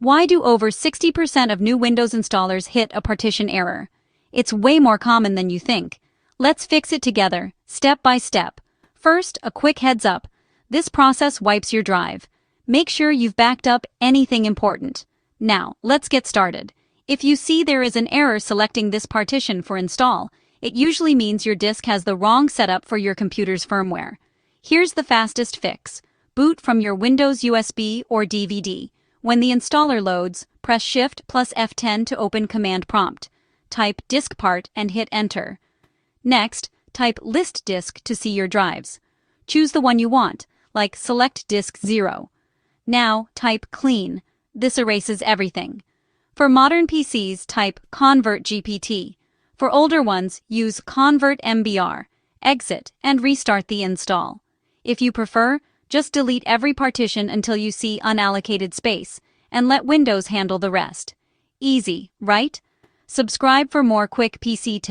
Why do over 60% of new Windows installers hit a partition error? It's way more common than you think. Let's fix it together, step by step. First, a quick heads up. This process wipes your drive. Make sure you've backed up anything important. Now, let's get started. If you see there is an error selecting this partition for install, it usually means your disk has the wrong setup for your computer's firmware. Here's the fastest fix. Boot from your Windows USB or DVD. When the installer loads, press Shift plus F10 to open command prompt. Type disk part and hit enter. Next, type list disk to see your drives. Choose the one you want, like select disk 0. Now, type clean. This erases everything. For modern PCs, type convert GPT. For older ones, use convert MBR. Exit and restart the install. If you prefer, just delete every partition until you see unallocated space, and let Windows handle the rest. Easy, right? Subscribe for more quick PC tips.